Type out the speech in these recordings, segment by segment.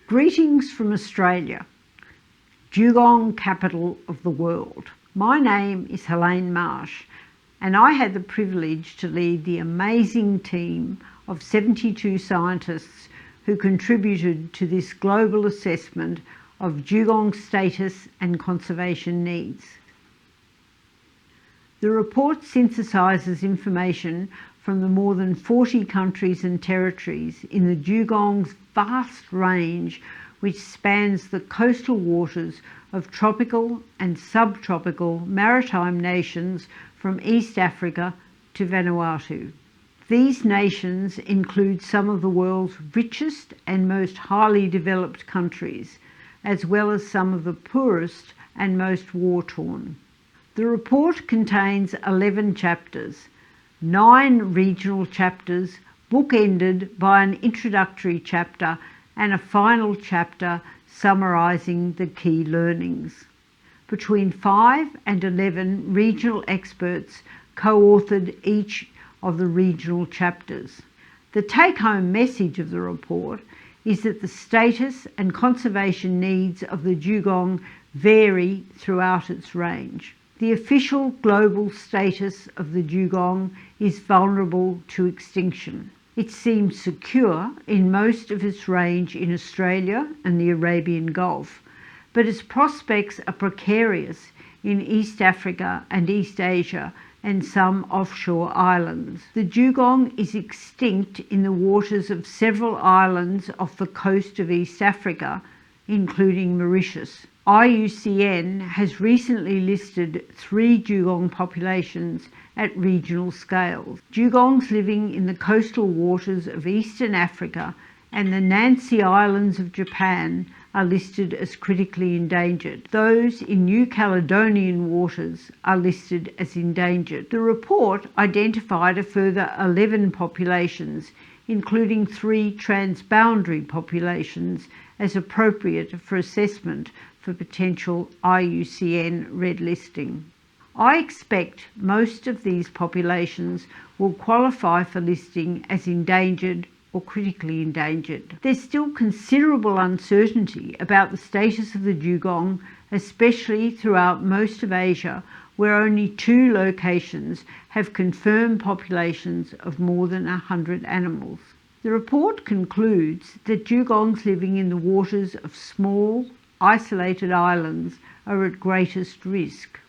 Greetings from Australia, Dugong capital of the world. My name is Helene Marsh and I had the privilege to lead the amazing team of 72 scientists who contributed to this global assessment of dugong status and conservation needs. The report synthesises information from the more than 40 countries and territories in the dugong's vast range, which spans the coastal waters of tropical and subtropical maritime nations from East Africa to Vanuatu. These nations include some of the world's richest and most highly developed countries, as well as some of the poorest and most war-torn. The report contains 11 chapters, 9 regional chapters bookended by an introductory chapter and a final chapter summarising the key learnings. Between 5 and 11 regional experts co-authored each of the regional chapters. The take-home message of the report is that the status and conservation needs of the dugong vary throughout its range. The official global status of the dugong is vulnerable to extinction. It seems secure in most of its range in Australia and the Arabian Gulf, but its prospects are precarious in East Africa and East Asia and some offshore islands. The dugong is extinct in the waters of several islands off the coast of East Africa, including Mauritius. IUCN has recently listed 3 dugong populations at regional scales. Dugongs living in the coastal waters of Eastern Africa and the Nancy Islands of Japan are listed as critically endangered. Those in New Caledonian waters are listed as endangered. The report identified a further 11 populations, including 3 transboundary populations, as appropriate for assessment for potential IUCN red listing. I expect most of these populations will qualify for listing as endangered or critically endangered. There's still considerable uncertainty about the status of the dugong, especially throughout most of Asia, where only 2 locations have confirmed populations of more than 100 animals. The report concludes that dugongs living in the waters of small, isolated islands are at greatest risk.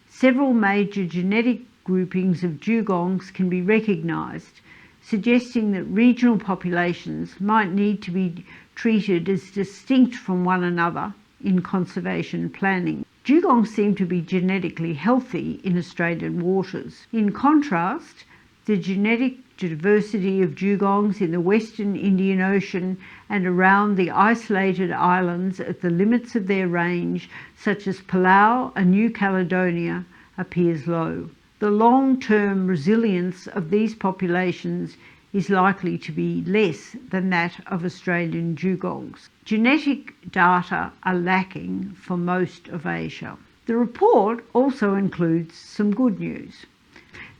Several major genetic groupings of dugongs can be recognised, suggesting that regional populations might need to be treated as distinct from one another in conservation planning. Dugongs seem to be genetically healthy in Australian waters. In contrast, the genetic diversity of dugongs in the Western Indian Ocean and around the isolated islands at the limits of their range, such as Palau and New Caledonia, appears low. The long-term resilience of these populations is likely to be less than that of Australian dugongs. Genetic data are lacking for most of Asia. The report also includes some good news.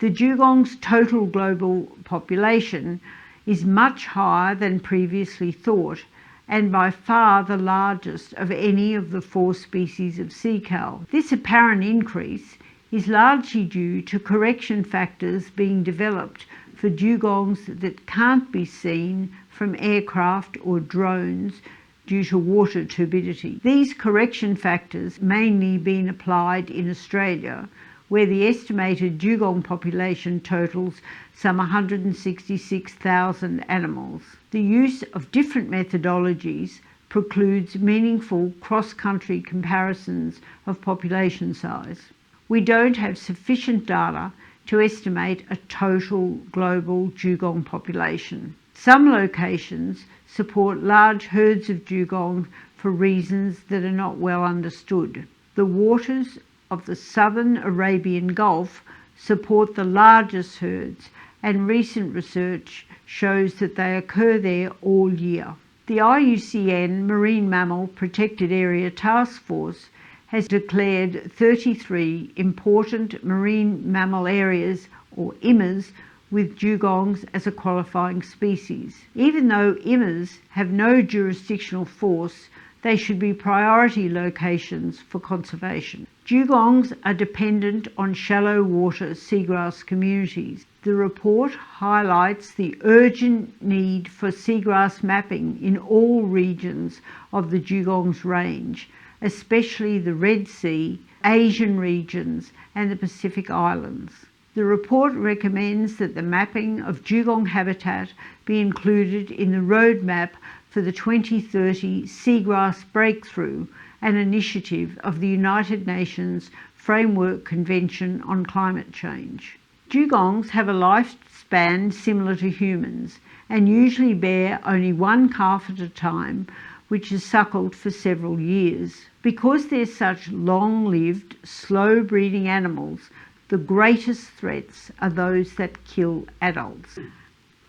The dugong's total global population is much higher than previously thought and by far the largest of any of the 4 species of sea cow. This apparent increase is largely due to correction factors being developed for dugongs that can't be seen from aircraft or drones due to water turbidity. These correction factors mainly been applied in Australia, where the estimated dugong population totals some 166,000 animals. The use of different methodologies precludes meaningful cross-country comparisons of population size. We don't have sufficient data to estimate a total global dugong population. Some locations support large herds of dugong for reasons that are not well understood. The waters of the southern Arabian Gulf support the largest herds, and recent research shows that they occur there all year. The IUCN Marine Mammal Protected Area Task Force has declared 33 important marine mammal areas, or IMAs, with dugongs as a qualifying species. Even though IMAs have no jurisdictional force, they should be priority locations for conservation. Dugongs are dependent on shallow water seagrass communities. The report highlights the urgent need for seagrass mapping in all regions of the Dugongs range, especially the Red Sea, Asian regions and the Pacific Islands. The report recommends that the mapping of dugong habitat be included in the roadmap for the 2030 Seagrass Breakthrough, an initiative of the United Nations Framework Convention on Climate Change. Dugongs have a lifespan similar to humans and usually bear only one calf at a time, which is suckled for several years. Because they're such long-lived, slow-breeding animals, the greatest threats are those that kill adults.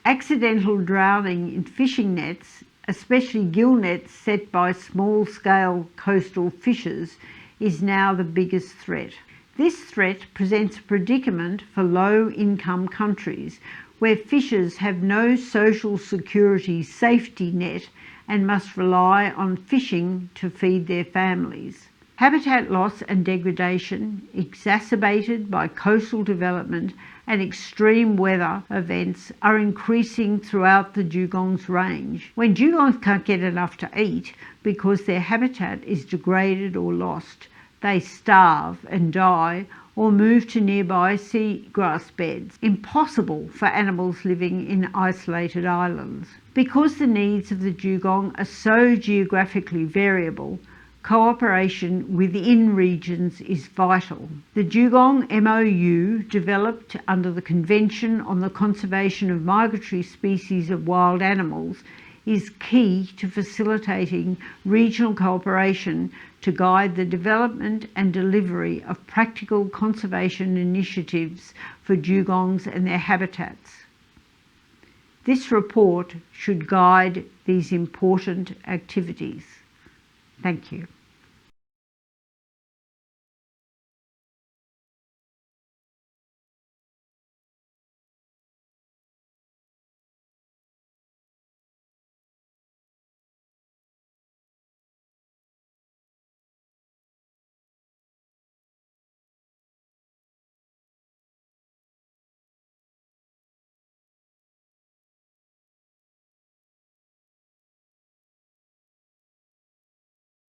Accidental drowning in fishing nets, especially gill nets set by small-scale coastal fishers, is now the biggest threat. This threat presents a predicament for low-income countries where fishers have no social security safety net and must rely on fishing to feed their families. Habitat loss and degradation, exacerbated by coastal development and extreme weather events, are increasing throughout the Dugongs range. When dugongs can't get enough to eat because their habitat is degraded or lost, they starve and die or move to nearby seagrass beds, impossible for animals living in isolated islands. Because the needs of the dugong are so geographically variable, cooperation within regions is vital. The Dugong MOU, developed under the Convention on the Conservation of Migratory Species of Wild Animals, is key to facilitating regional cooperation to guide the development and delivery of practical conservation initiatives for dugongs and their habitats. This report should guide these important activities. Thank you.